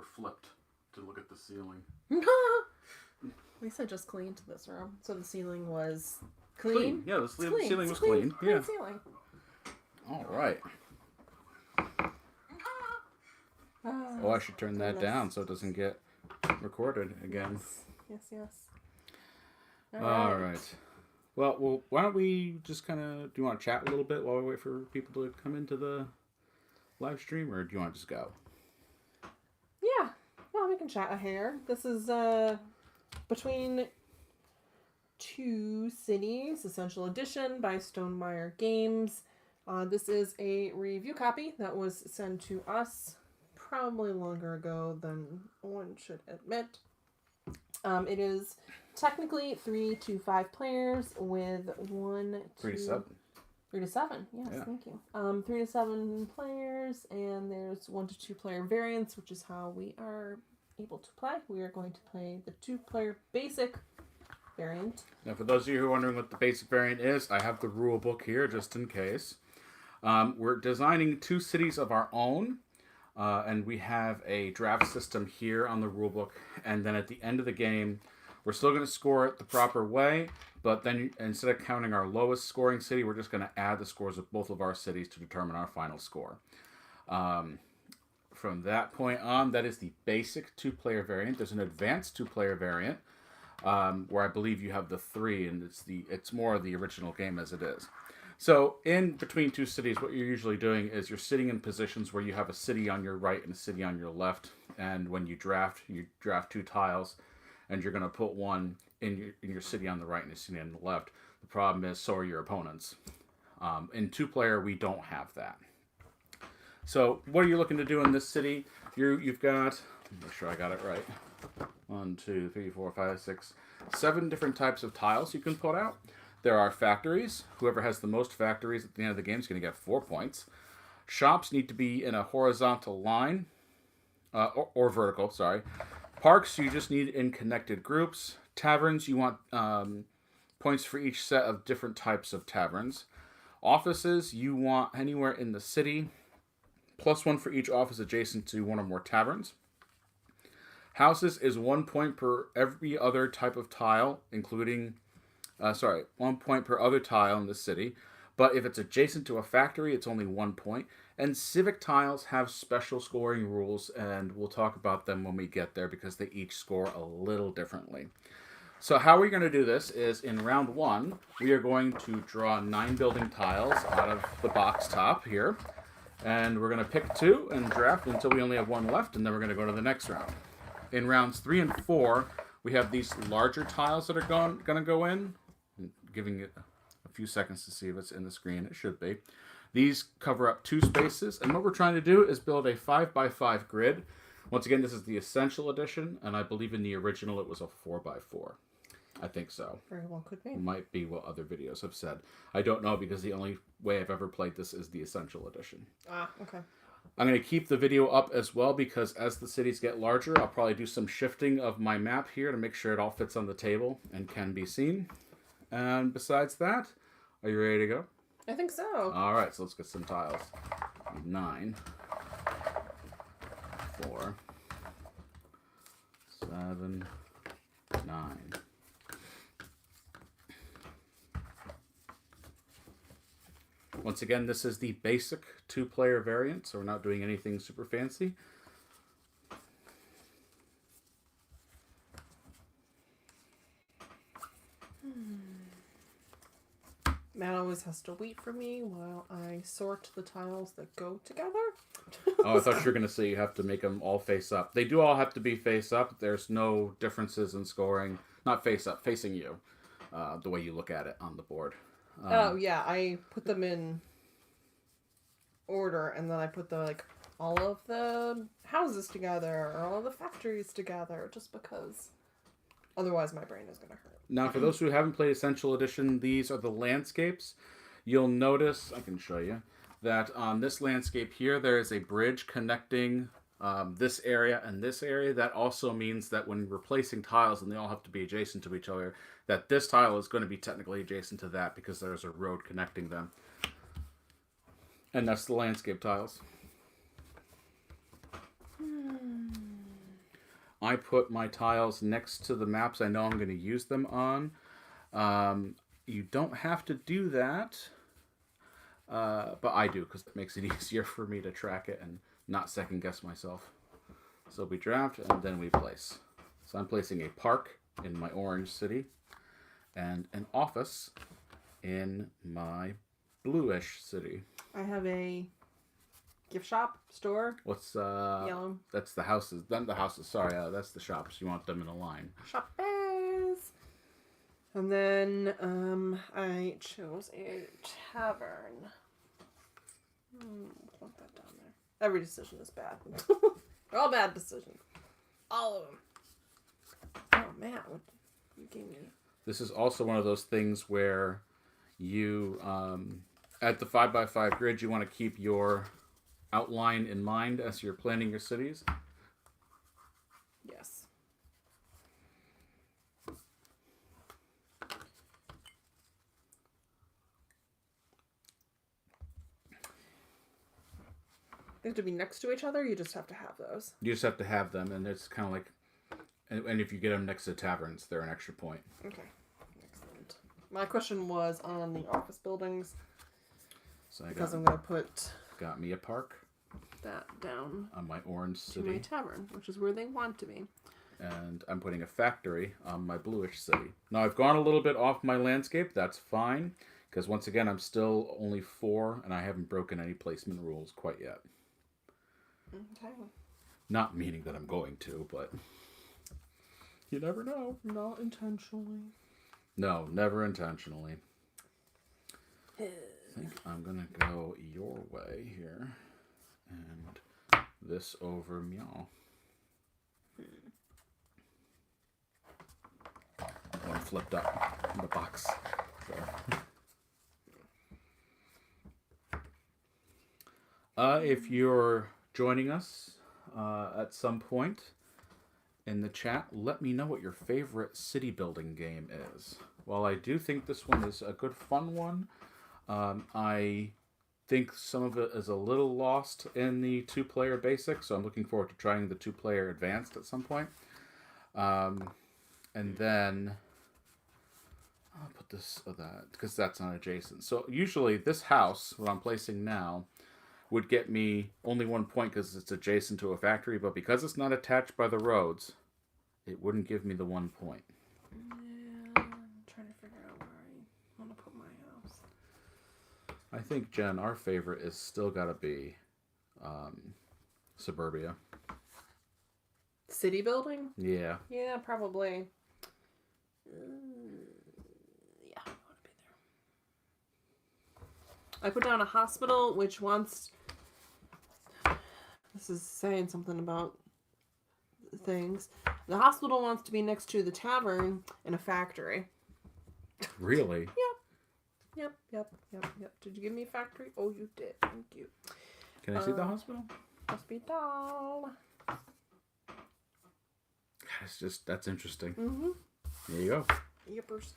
or flipped to look at the ceiling. Lisa just cleaned this room, so the ceiling was clean. Yeah, the clean. ceiling was clean. Clean ceiling. All right. Oh, I should turn that down so it doesn't get recorded again. Yes. All right. Well, why don't we just kind of... Do you want to chat a little bit while we wait for people to come into the live stream, or do you want to just go? Yeah. Well, we can chat a hair. This is between two cities, Essential Edition by Stonemaier Games. This is a review copy that was sent to us probably longer ago than one should admit. It is technically 3 to 5 players with 3 to 7. 3 to 7, yes, yeah. Thank you. 3 to 7 players, and there's 1 to 2 player variants, which is how we are able to play. We are going to play the 2-player basic variant. Now, for those of you who are wondering what the basic variant is, I have the rule book here just in case. We're designing 2 cities of our own. And we have a draft system here on the rulebook, and then at the end of the game, we're still going to score it the proper way, but then instead of counting our lowest scoring city, we're just going to add the scores of both of our cities to determine our final score. From that point on, that is the basic 2-player variant. There's an advanced 2-player variant, where I believe you have the 3, and it's more of the original game as it is. So, in between 2 cities, what you're usually doing is you're sitting in positions where you have a city on your right and a city on your left. And when you draft 2 tiles, and you're going to put one in your city on the right and a city on the left. The problem is, so are your opponents. In 2-player, we don't have that. So, what are you looking to do in this city? You've got, make sure I got it right. 1, 2, 3, 4, 5, 6, 7 different types of tiles you can put out. There are factories. Whoever has the most factories at the end of the game is going to get 4 points. Shops need to be in a horizontal line, or vertical, sorry. Parks, you just need in connected groups. Taverns, you want points for each set of different types of taverns. Offices, you want anywhere in the city, +1 for each office adjacent to 1 or more taverns. Houses is 1 point per every other type of tile, including... 1 point per other tile in the city. But if it's adjacent to a factory, it's only 1 point. And civic tiles have special scoring rules, and we'll talk about them when we get there because they each score a little differently. So how we're going to do this is in round 1, we are going to draw 9 building tiles out of the box top here. And we're going to pick 2 and draft until we only have 1 left, and then we're going to go to the next round. In rounds 3 and 4, we have these larger tiles that are going to go in. Giving it a few seconds to see if it's in the screen. It should be. These cover up 2 spaces, and what we're trying to do is build a 5x5 grid. Once again, this is the Essential Edition, and I believe in the original it was a 4x4. I think so. Very well could be. It might be what other videos have said. I don't know because the only way I've ever played this is the Essential Edition. Ah, okay. I'm going to keep the video up as well because as the cities get larger, I'll probably do some shifting of my map here to make sure it all fits on the table and can be seen. And besides that, are you ready to go? I think so. All right, so let's get some tiles. 9, 4, 7, 9. Once again, this is the basic 2-player variant, so we're not doing anything super fancy. Matt always has to wait for me while I sort the tiles that go together. Oh, I thought you were going to say you have to make them all face up. They do all have to be face up. There's no differences in scoring. Not face up, facing you. The way you look at it on the board. Oh, yeah. I put them in order, and then I put all of the houses together, or all of the factories together, just because otherwise my brain is going to hurt. Now, for those who haven't played Essential Edition, these are the landscapes. You'll notice, I can show you, that on this landscape here, there is a bridge connecting this area and this area. That also means that when replacing tiles, and they all have to be adjacent to each other, that this tile is going to be technically adjacent to that because there's a road connecting them. And that's the landscape tiles. I put my tiles next to the maps I know I'm going to use them on. You don't have to do that, but I do because it makes it easier for me to track it and not second guess myself. So we draft and then we place. So I'm placing a park in my orange city and an office in my bluish city. I have a gift shop, store. What's Yellow. That's the houses. Then the houses. Sorry, that's the shops. You want them in a line. Shoppers. And then I chose a tavern. Put that down there. Every decision is bad. They're all bad decisions. All of them. Oh man, what you gave me? This is also one of those things where you, at the 5x5 grid, you want to keep your outline in mind as you're planning your cities. Yes. They have to be next to each other. You just have to have those. You just have to have them, and it's kind of like, and if you get them next to taverns, they're an extra point. Okay. Excellent. My question was on the office buildings. So I'm going to put got me a park that down on my orange to city. my tavern, which is where they want to be. And I'm putting a factory on my bluish city. Now I've gone a little bit off my landscape. That's fine, because once again I'm still only 4, and I haven't broken any placement rules quite yet. Okay. Not meaning that I'm going to, but you never know. Not intentionally. No, never intentionally. I think I'm gonna go your way here, and this over meow. One flipped up in the box. If you're joining us at some point in the chat, let me know what your favorite city building game is. While I do think this one is a good fun one, I think some of it is a little lost in the 2-player basic, so I'm looking forward to trying the 2-player advanced at some point. And then I'll put this that because that's not adjacent. So usually this house, what I'm placing now, would get me only 1 point because it's adjacent to a factory, but because it's not attached by the roads, it wouldn't give me the 1 point. Yeah, I'm trying to figure out where I want to put my house. I think, Jen, our favorite is still got to be Suburbia. City building? Yeah. Yeah, probably. Yeah, I want to be there. I put down a hospital, which wants... This is saying something about things. The hospital wants to be next to the tavern and a factory. Really? Yep. Did you give me a factory? Oh, you did. Thank you. Can I see the hospital? Hospital. It's just, that's interesting. Mm-hmm. There you go. Yippers.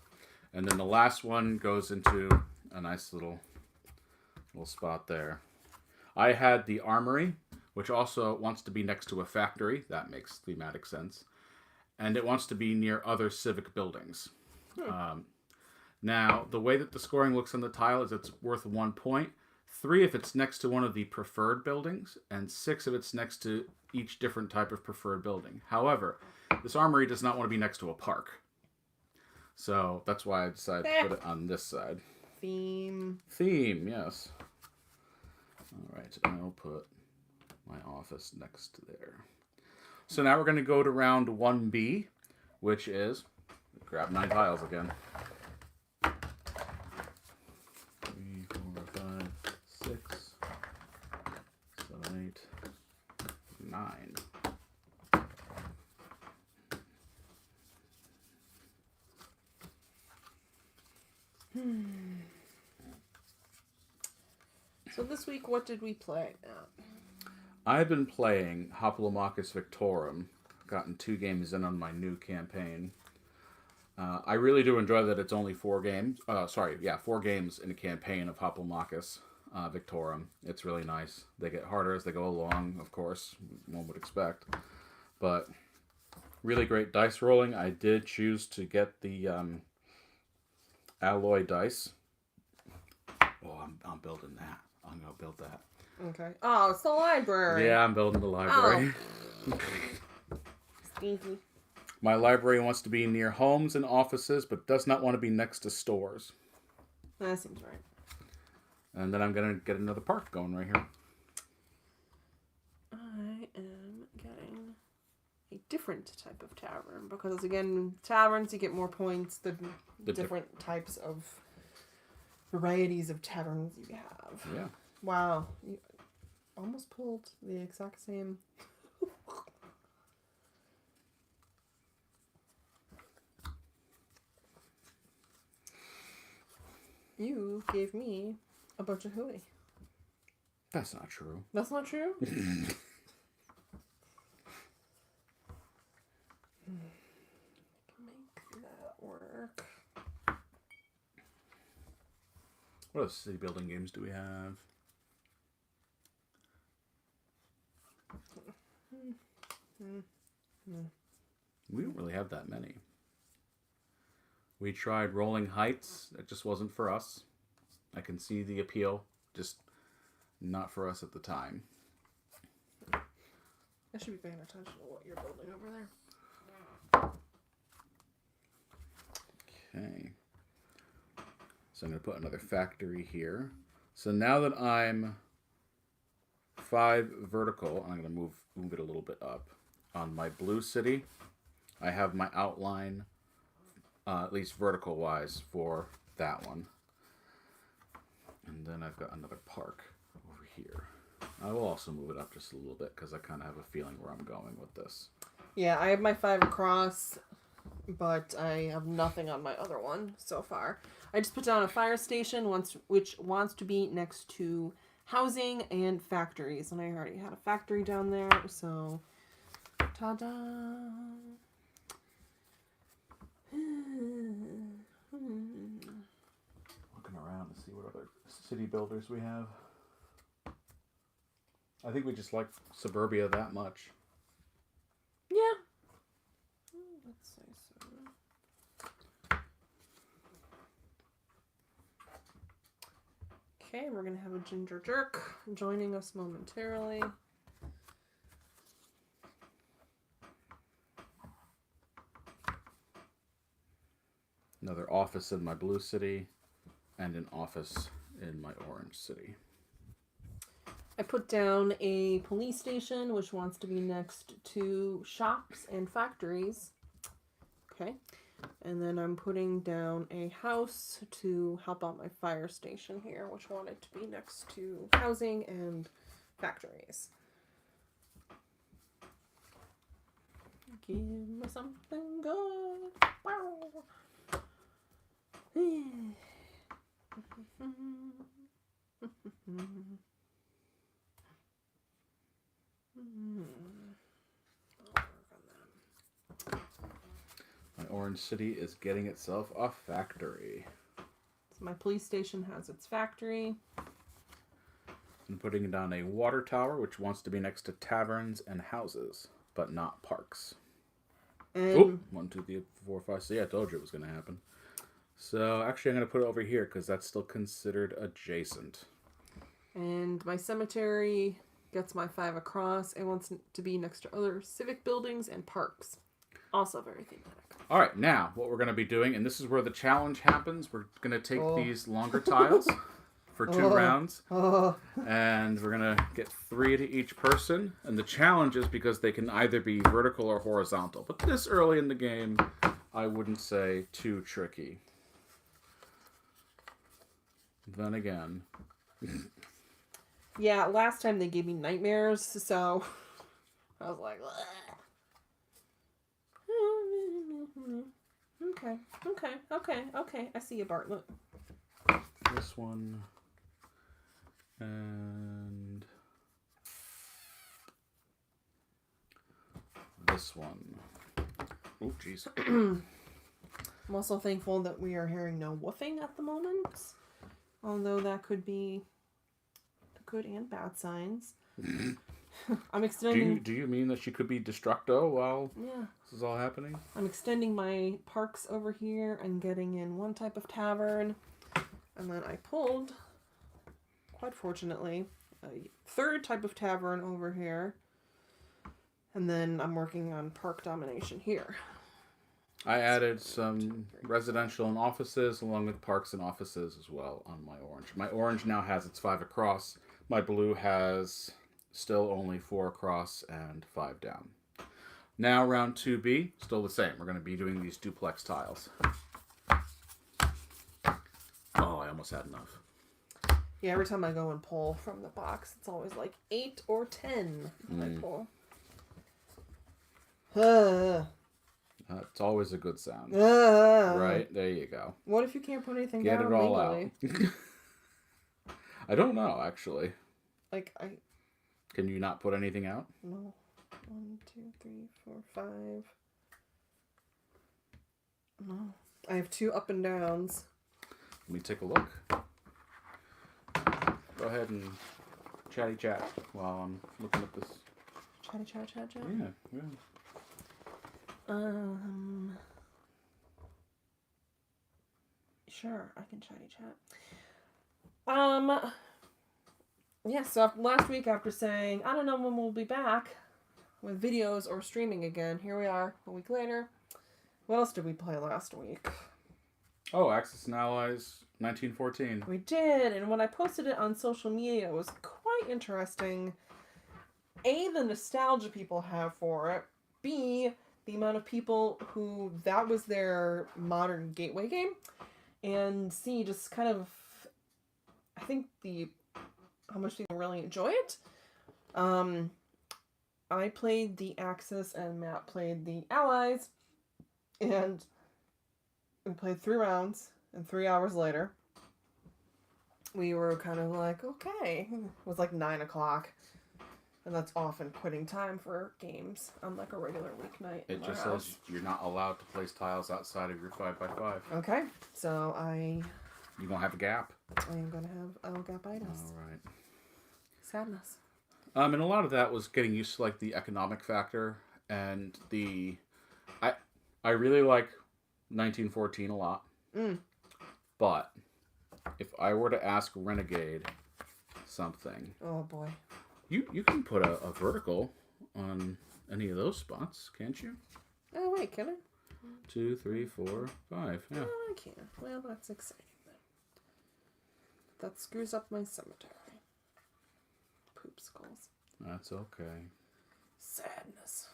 And then the last one goes into a nice little spot there. I had the armory, which also wants to be next to a factory. That makes thematic sense. And it wants to be near other civic buildings. Now, the way that the scoring looks on the tile is it's worth 1 point. 3 if it's next to one of the preferred buildings, and 6 if it's next to each different type of preferred building. However, this armory does not want to be next to a park. So that's why I decided to put it on this side. Theme, yes. All right, and I'll put my office next to there. So now we're going to go to round 1B, which is, grab 9 tiles again. 3, 4, 5, 6, 7, 8, 9. So this week, what did we play? I've been playing Hoplomachus Victorum. Gotten 2 games in on my new campaign. I really do enjoy that it's only 4 games. 4 games in a campaign of Hoplomachus Victorum. It's really nice. They get harder as they go along, of course, one would expect. But really great dice rolling. I did choose to get the alloy dice. Oh, I'm building that. I'm going to build that. Okay. Oh, it's the library. Yeah, I'm building the library. Oh. Stinky. My library wants to be near homes and offices, but does not want to be next to stores. That seems right. And then I'm going to get another park going right here. I am getting a different type of tavern because, again, taverns you get more points the different types of varieties of taverns you have. Yeah. Wow. You almost pulled the exact same. You gave me a bunch of hooey. That's not true. That's not true? Make that work. What other city building games do we have? We don't really have that many. We tried Rolling Heights. It just wasn't for us. I can see the appeal, just not for us at the time. I should be paying attention to what you're building over there. Okay. So I'm going to put another factory here. So now that I'm 5 vertical, I'm going to move it a little bit up. On my blue city, I have my outline, at least vertical wise, for that one. And then I've got another park over here. I will also move it up just a little bit because I kind of have a feeling where I'm going with this. Yeah, I have my 5 across, but I have nothing on my other one so far. I just put down a fire station which wants to be next to housing and factories. And I already had a factory down there, so ta-da! Looking around to see what other city builders we have. I think we just like suburbia that much. Yeah. Let's say so. Okay, we're going to have a ginger jerk joining us momentarily. Another office in my blue city and an office in my orange city. I put down a police station which wants to be next to shops and factories. Okay. And then I'm putting down a house to help out my fire station here, which wanted to be next to housing and factories. Give me something good. Wow. My orange city is getting itself a factory. So my police station has its factory. I'm putting down a water tower, which wants to be next to taverns and houses, but not parks. And 1, 2, 3, 4, 5. See, I told you it was going to happen. So actually, I'm going to put it over here because that's still considered adjacent. And my cemetery gets my 5 across. It wants to be next to other civic buildings and parks. Also very thematic. All right, now what we're going to be doing, and this is where the challenge happens. We're going to take these longer tiles for 2 rounds, and we're going to get 3 to each person. And the challenge is because they can either be vertical or horizontal. But this early in the game, I wouldn't say too tricky. Then again. Yeah, last time they gave me nightmares, so I was like, okay. I see you, Bartlett. This one. And this one. Oh, jeez. I'm also thankful that we are hearing no woofing at the moment, although that could be the good and bad signs. I'm extending. Do you mean that she could be destructo while Yeah. this is all happening? I'm extending my parks over here and getting in one type of tavern. And then I pulled, quite fortunately, a third type of tavern over here. And then I'm working on park domination here. I added some residential and offices along with parks and offices as well on my orange. My orange now has its 5 across. My blue has still only 4 across and 5 down. Now round 2B, still the same. We're going to be doing these duplex tiles. Oh, I almost had enough. Yeah, every time I go and pull from the box, it's always like 8 or 10 I pull. It's always a good sound. Right? There you go. What if you can't put anything Get down it all legally? out. I don't know, actually. Like, Can you not put anything out? No. 1, 2, 3, 4, 5. No. I have 2 up and downs. Let me take a look. Go ahead and chatty chat while I'm looking at this. Chatty chat. Yeah. Sure, I can chatty chat. Yeah, so last week after saying, I don't know when we'll be back with videos or streaming again, here we are a week later. What else did we play last week? Oh, Axis and Allies 1914. We did, and when I posted it on social media, it was quite interesting. A, the nostalgia people have for it. B, the amount of people who that was their modern gateway game. And C, just kind of, I think how much people really enjoy it. I played the Axis and Matt played the Allies. And we played 3 rounds, and 3 hours later, we were kind of like, okay. It was like 9 o'clock. And that's often quitting time for games on like a regular weeknight. It just says you're not allowed to place tiles outside of your 5x5. Okay, so You gonna have a gap? I am gonna have gapitis. All right. Sadness. And a lot of that was getting used to like the economic factor and I really like 1914 a lot. But if I were to ask Renegade something, Oh boy. you can put a vertical on any of those spots, can't you? Oh wait, can I? 2, 3, 4, 5. Yeah. Oh, I can. Well, that's exciting then. That screws up my cemetery. Poop skulls. That's okay. Sadness.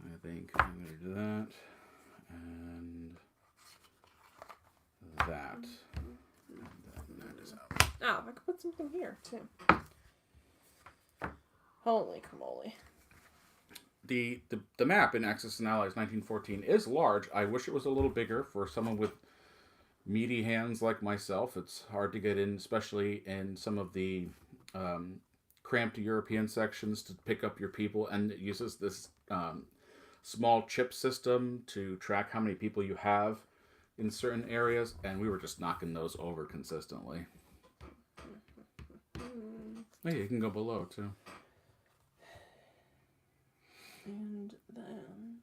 I think I'm going to do that. And that. And that is out. Oh, I could put something here too. Holy camole. The map in Axis and Allies 1914 is large. I wish it was a little bigger for someone with meaty hands like myself. It's hard to get in, especially in some of the cramped European sections to pick up your people. And it uses this small chip system to track how many people you have in certain areas. And we were just knocking those over consistently. Hey, you can go below too. And then.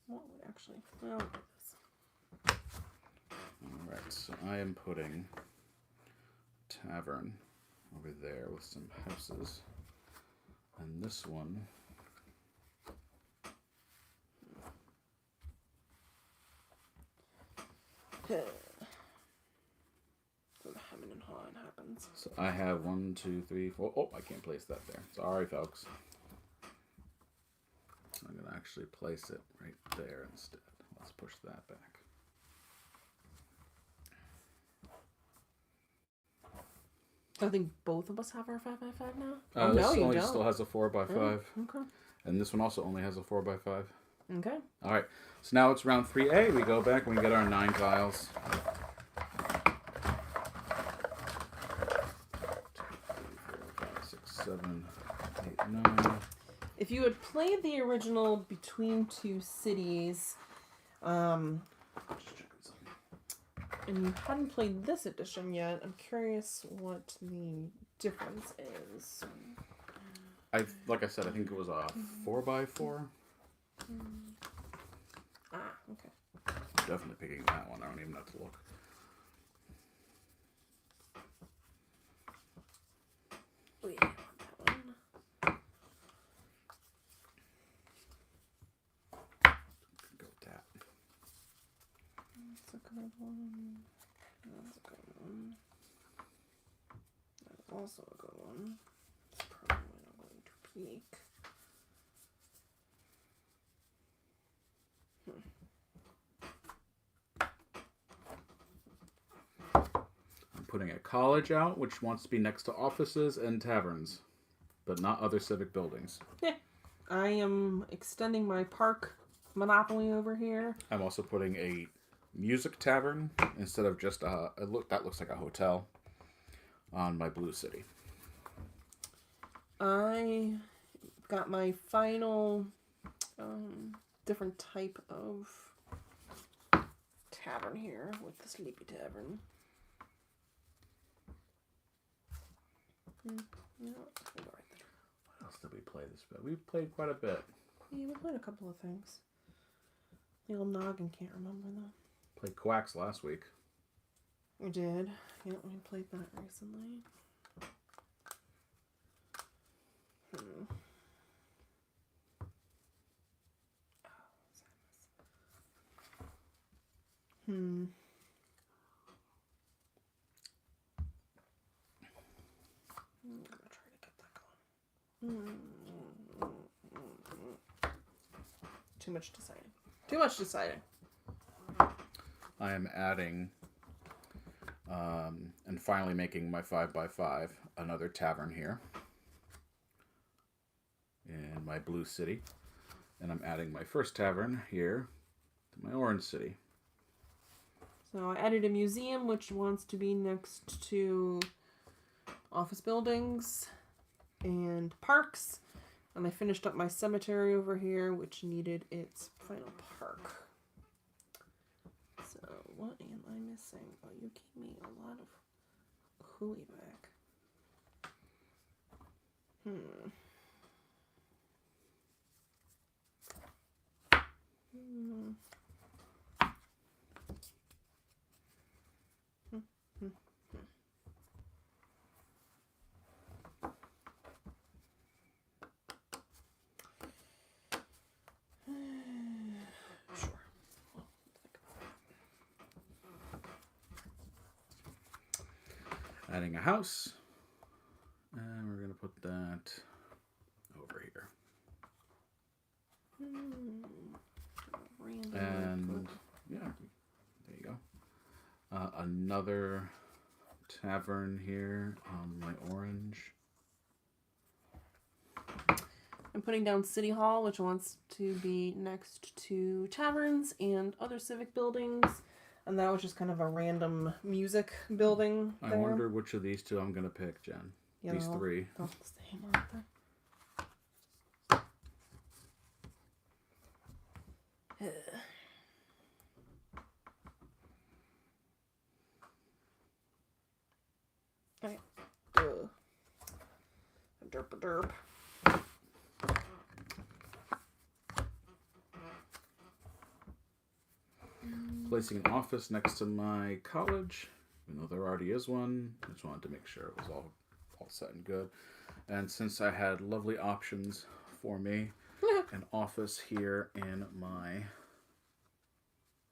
What would actually? Well, look at this. Alright, so I am putting tavern over there with some houses. And this one. So the hemming and hawing happens. So I have 1, 2, 3, 4. Oh, I can't place that there. Sorry, folks. I'm going to actually place it right there instead. Let's push that back. I think both of us have our 5x5 now. This no, you only don't. still has a 4x5. Okay. And this one also only has a 4x5. Okay. All right. So now it's round 3A. We go back and we get our 9 tiles. 2, 3, 4, 5, 6, 7, 8, 9. If you had played the original Between Two Cities, and you hadn't played this edition yet, I'm curious what the difference is. Like I said, I think it was a 4x4. Ah, okay. Definitely picking that one. I don't even have to look. Oh yeah, I want that one. Go with that. That's a good one. That's a good one. That's also a good one. It's probably not going to peak. I'm putting a college out, which wants to be next to offices and taverns, but not other civic buildings. Yeah. I am extending my park monopoly over here. I'm also putting a music tavern instead of just that looks like a hotel on my blue city. I got my final different type of tavern here with the Sleepy Tavern. Yeah, we'll go right there. What else did we play this bit? We played quite a bit. Yeah, we played a couple of things. The old noggin can't remember them. Played Quacks last week. We did. Yeah, we played that recently. I'm gonna try to get that going. Too much deciding. Too much deciding. I am adding and finally making my 5x5 another tavern here in my blue city. And I'm adding my first tavern here to my orange city. So I added a museum which wants to be next to office buildings and parks. And I finished up my cemetery over here, which needed its final park. So what am I missing? Oh, you gave me a lot of hooey back. Sure. Well, think about Adding a house. And we're going to put that over here. And yeah, there you go. Another tavern here on my orange. I'm putting down City Hall, which wants to be next to taverns and other civic buildings. And that was just kind of a random music building there. I wonder which of these two I'm going to pick, Jen. Yeah, these three. They'll stay right there. Okay. Derp a derp. Placing an office next to my college, even though there already is one. I just wanted to make sure it was all set and good. And since I had lovely options for me, an office here in my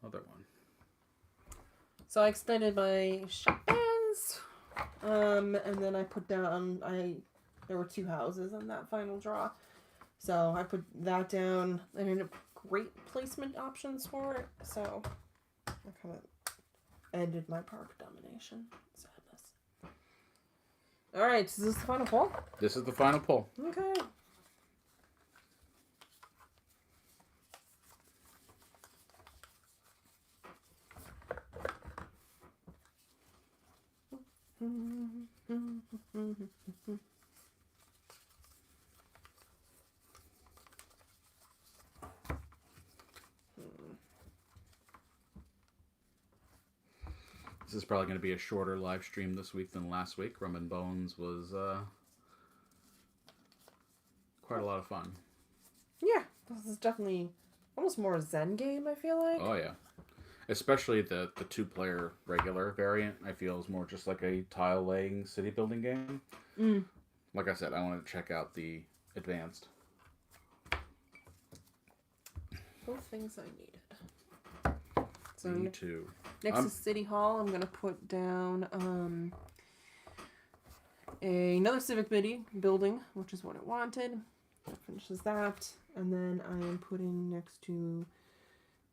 other one. So I extended my shotguns, and then I put down, there were 2 houses on that final draw. So I put that down. I ended up great placement options for it, so I kind of ended my park domination. Sadness. Alright, so this is the final poll? This is the final poll. Okay. This is probably going to be a shorter live stream this week than last week. Rum and Bones was quite a lot of fun. Yeah, this is definitely almost more a Zen game, I feel like. Oh, yeah. Especially the 2-player regular variant, I feel is more just like a tile-laying city building game. Mm. Like I said, I wanted to check out the advanced. Both things I needed. So Me too. Next to City Hall, I'm going to put down another civic building, which is what I wanted. That finishes that. And then I am putting next to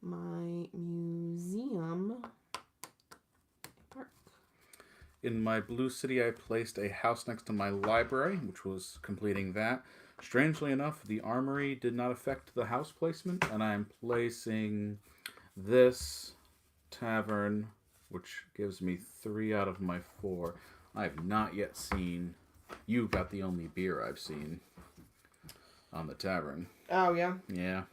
my museum park. In my blue city, I placed a house next to my library, which was completing that. Strangely enough, the armory did not affect the house placement, and I'm placing this tavern, which gives me 3 out of my 4. I have not yet seen. You got the only beer I've seen on the tavern. Oh, yeah? Yeah.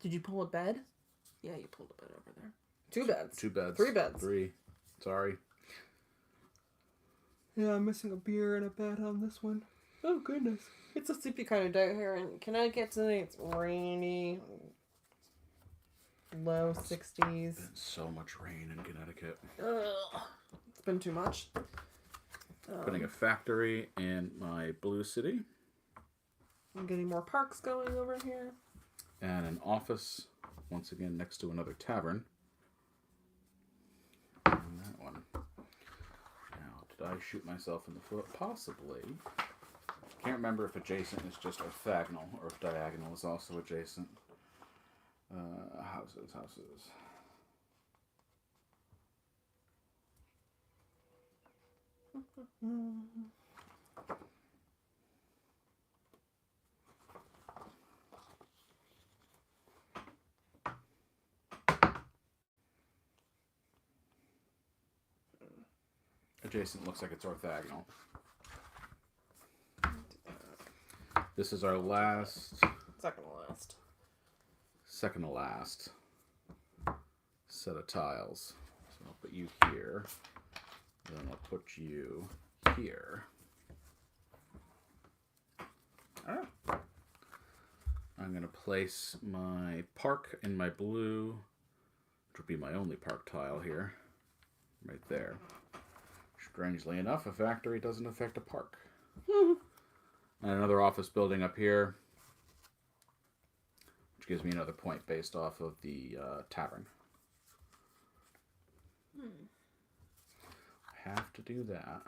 Did you pull a bed? Yeah, you pulled a bed over there. 2 beds. 2 beds. 3 beds. 3. Sorry. Yeah, I'm missing a beer and a bed on this one. Oh, goodness. It's a sleepy kind of day here in Connecticut today. It's rainy. Low 60s. Been so much rain in Connecticut. Ugh. It's been too much. Putting a factory in my blue city. I'm getting more parks going over here. And an office, once again, next to another tavern. And that one. Now, did I shoot myself in the foot? Possibly. Can't remember if adjacent is just orthogonal or if diagonal is also adjacent. Houses. Adjacent looks like it's orthogonal. This is our last... Second to last set of tiles. So I'll put you here. Then I'll put you here. Alright. I'm going to place my park in my blue, which will be my only park tile here. Right there. Strangely enough, a factory doesn't affect a park. And another office building up here, which gives me another point based off of the tavern. I have to do that.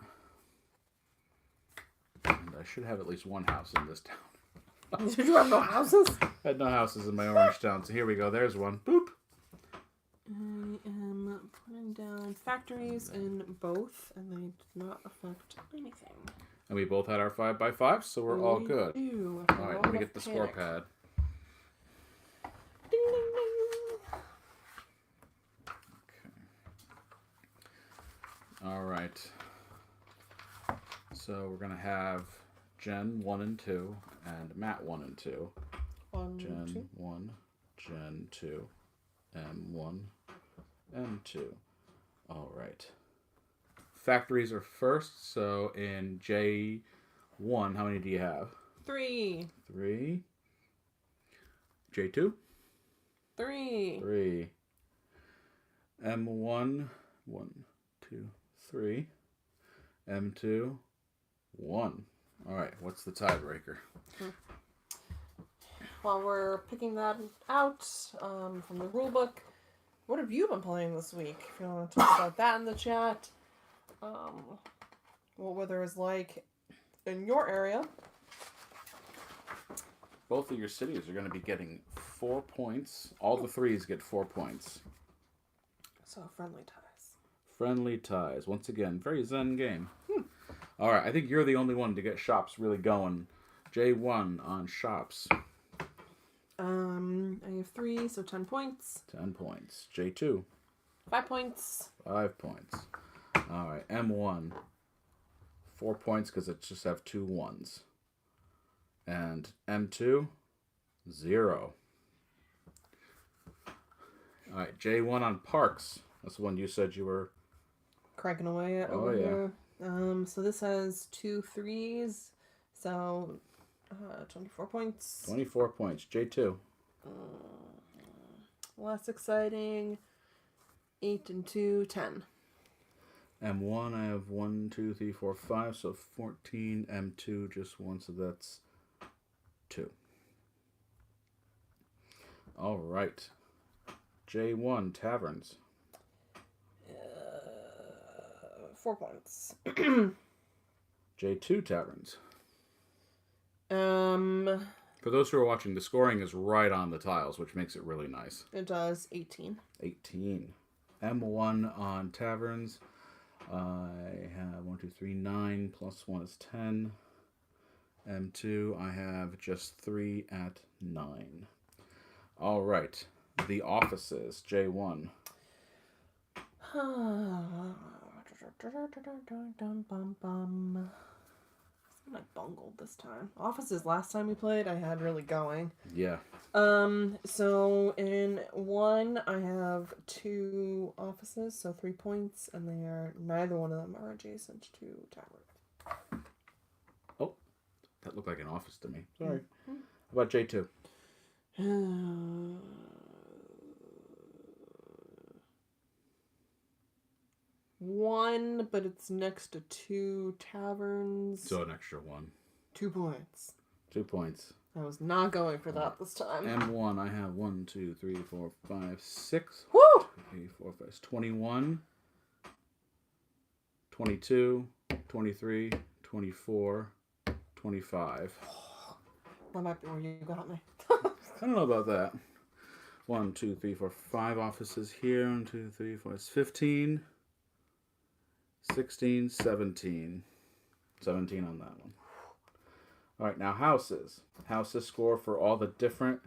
And I should have at least one house in this town. Did you have no houses? I had no houses in my orange town, so here we go. There's one. Boop! I am putting down factories in both, and they did not affect anything. And we both had our 5x5, so we're all good. Alright, let me get the score pad. Ding, ding, ding. Okay. Alright. So we're going to have Jen 1 and 2, and Matt 1 and 2. Jen 2. 1, Jen 2, M1, M2. Alright. Factories are first, so in J1, how many do you have? 3. 3. J2? 3. 3. M1, 1, 2, 3. M2, 1. Alright, what's the tiebreaker? While we're picking that out from the rulebook, what have you been playing this week? If you want to talk about that in the chat. What weather is like in your area. Both of your cities are going to be getting 4 points. All the 3s get 4 points. So friendly ties. Friendly ties. Once again, very zen game. Alright, I think you're the only one to get shops really going. J1 on shops. I have 3, so 10 points. 10 points. J2. 5 points. 5 points. Alright, M1. 4 points because it just have 2 1s. And M2, 0. All right, J1 on parks. That's the one you said you were... Cranking away at over here. So this has 2 3s. So 24 points. 24 points. J2. Less exciting. 8 and 2, 10. M1, I have 1, 2, 3, 4, 5, so 14. M2, just 1, so that's 2. All right. J1, taverns. 4 points. J2, taverns. It For those who are watching, the scoring is right on the tiles, which makes it really nice. does 18. 18. M1 on taverns. I have 1, 2, 3, 9, plus 1 is 10. M2, I have just 3 at 9. All right. The offices, J1. I bungled this time. Offices last time we played, I had really going. Yeah. So in 1, I have 2 offices, so 3 points, and they are neither one of them are adjacent to tower. Oh, that looked like an office to me. Sorry. How about J2? 1, but it's next to 2 taverns. So an extra 1. 2 points. 2 points. I was not going for that this time. M1, I have 1, 2, 3, 4, 5, 6. Woo! 3, 4, 5, 21. 22, 23, 24, 25. That might be where you got me. I don't know about that. 1, 2, 3, 4, 5 offices here. 1, 2, 3, 4, 15. 16, 17. 17 on that one. All right, now houses. Houses score for all the different...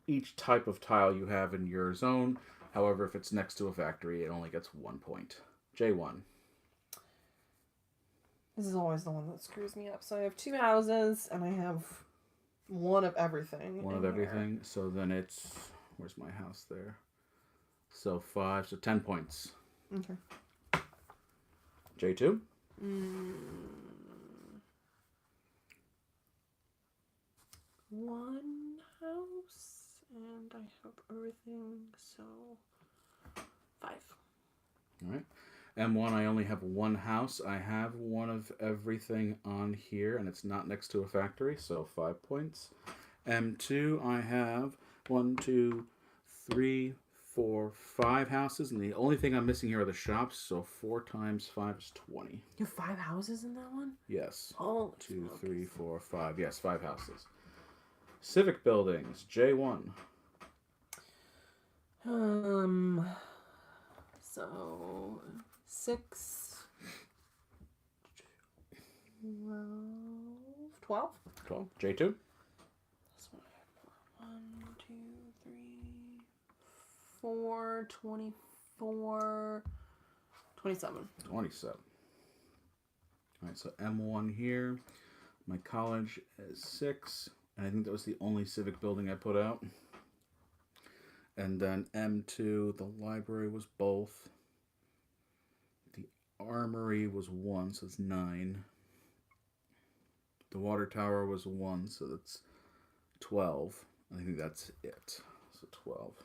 each type of tile you have in your zone. However, if it's next to a factory, it only gets 1 point. J1. This is always the one that screws me up. So I have 2 houses, and I have 1 of everything. 1 of everything. Here. So then it's... where's my house there? So 5, so 10 points. Okay. J2? 1 house, and I have everything, so 5. All right. M1, I only have 1 house. I have 1 of everything on here, and it's not next to a factory, so 5 points. M2, I have 1, 2, 3, 4, 5 houses, and the only thing I'm missing here are the shops, so 4 times 5 is 20. You have 5 houses in that one? Yes. Oh, 2, 3, 4, 5. Yes, 5 houses. Civic buildings, J1. So 6, 12. 12. J2. This one I have 1, 2, 3, 4, 24, 27. 27. All right, so M1 here. My college is 6. And I think that was the only civic building I put out. And then M2, the library was both. The armory was 1, so it's 9. The water tower was 1, so that's 12. I think that's it. So 12.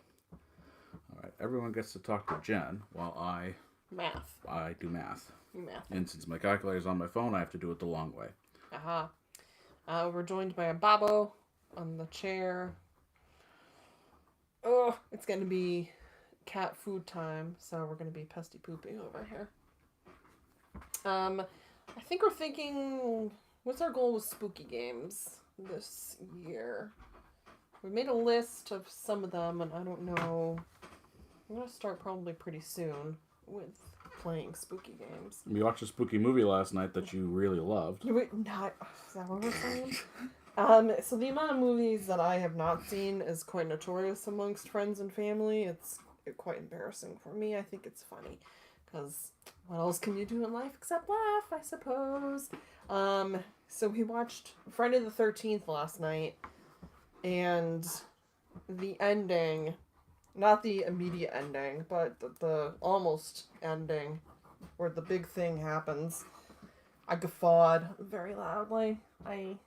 All right, everyone gets to talk to Jen while I do math. You math. And since my calculator's on my phone, I have to do it the long way. Aha. We're joined by a Babo on the chair. Oh, it's going to be cat food time, so we're going to be pesty pooping over here. I think we're thinking, what's our goal with spooky games this year? We made a list of some of them, and I don't know. I'm going to start probably pretty soon with playing spooky games. We watched a spooky movie last night that you really loved. Wait, not, is that what we're saying? So the amount of movies that I have not seen is quite notorious amongst friends and family. It's quite embarrassing for me. I think it's funny, because what else can you do in life except laugh, I suppose? So we watched Friday the 13th last night, and the ending Not the immediate ending, but the almost ending, where the big thing happens. I guffawed very loudly. I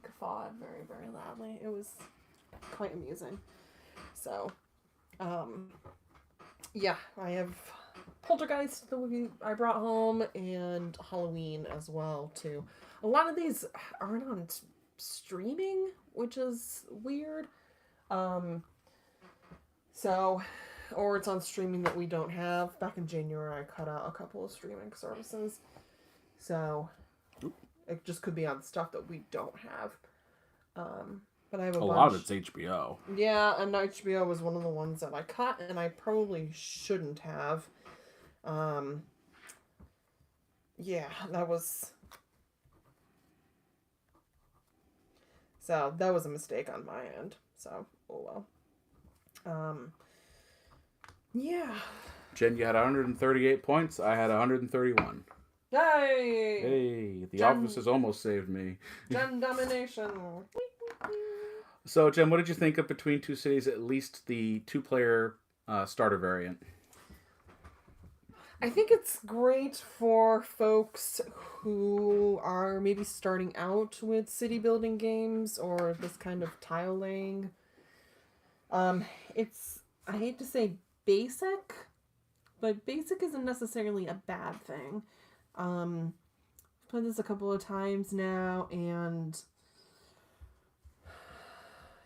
guffawed very, very loudly. It was quite amusing. So, yeah, I have Poltergeist that I brought home, and Halloween as well, too. A lot of these aren't on streaming, which is weird. So, or it's on streaming that we don't have. Back in January, I cut out a couple of streaming services. So, it just could be on stuff that we don't have. But I have a bunch. lot of it's HBO. Yeah, and HBO was one of the ones that I cut, and I probably shouldn't have. Yeah, that was... So, that was a mistake on my end. So, oh well. Yeah. Jen, you had 138 points. I had 131. Hey! Hey, the office has almost saved me. Jen domination. So, Jen, what did you think of Between Two Cities, at least the two-player starter variant? I think it's great for folks who are maybe starting out with city building games or this kind of tile laying. It's, I hate to say basic, but basic isn't necessarily a bad thing. I've played this a couple of times now, and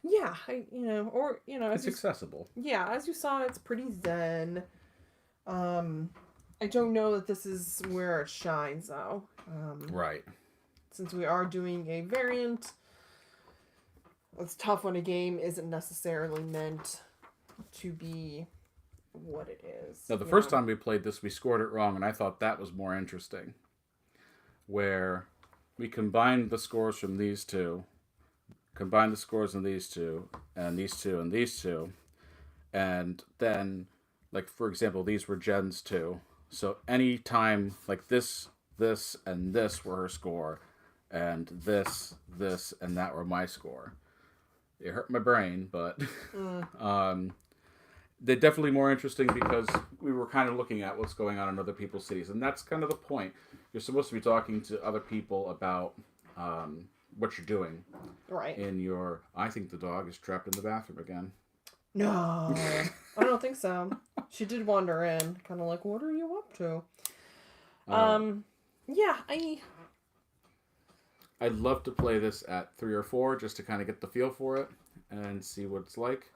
yeah, It's accessible. Yeah, as you saw, it's pretty zen. I don't know that this is where it shines, though. Right. Since we are doing a variant, it's tough when a game isn't necessarily meant to be what it is. Now, the first time we played this, we scored it wrong, and I thought that was more interesting. Where we combined the scores from these two, combined the scores in these two, and these two, and these two, and then, like, for example, these were Jen's two. So any time, like this, and this were her score, and this, and that were my score. It hurt my brain, but they're definitely more interesting because we were kind of looking at what's going on in other people's cities, and that's kind of the point. You're supposed to be talking to other people about what you're doing. Right. I think the dog is trapped in the bathroom again. No, I don't think so. She did wander in, kind of like, what are you up to? Yeah, I'd love to play this at 3 or 4 just to kind of get the feel for it and see what it's like.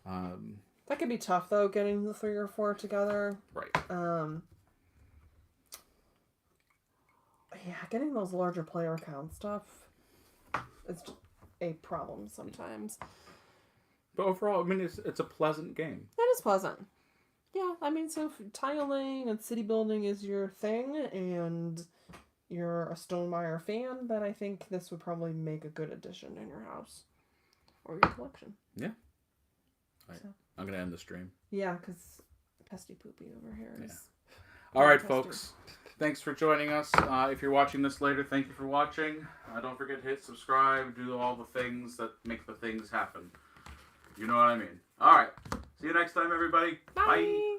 That could be tough, though, getting the 3 or 4 together. Right. Yeah, getting those larger player count stuff is a problem sometimes. But overall, I mean, it's a pleasant game. That is pleasant. Yeah, I mean, so if tiling and city building is your thing, and you're a Stonemaier fan, then I think this would probably make a good addition in your house or your collection. Yeah. I'm going to end the stream. Yeah, because Pesty Poopy over here is... Yeah. All right, folks. Thanks for joining us. If you're watching this later, thank you for watching. Don't forget to hit subscribe, do all the things that make the things happen. You know what I mean. All right. See you next time, everybody. Bye. Bye.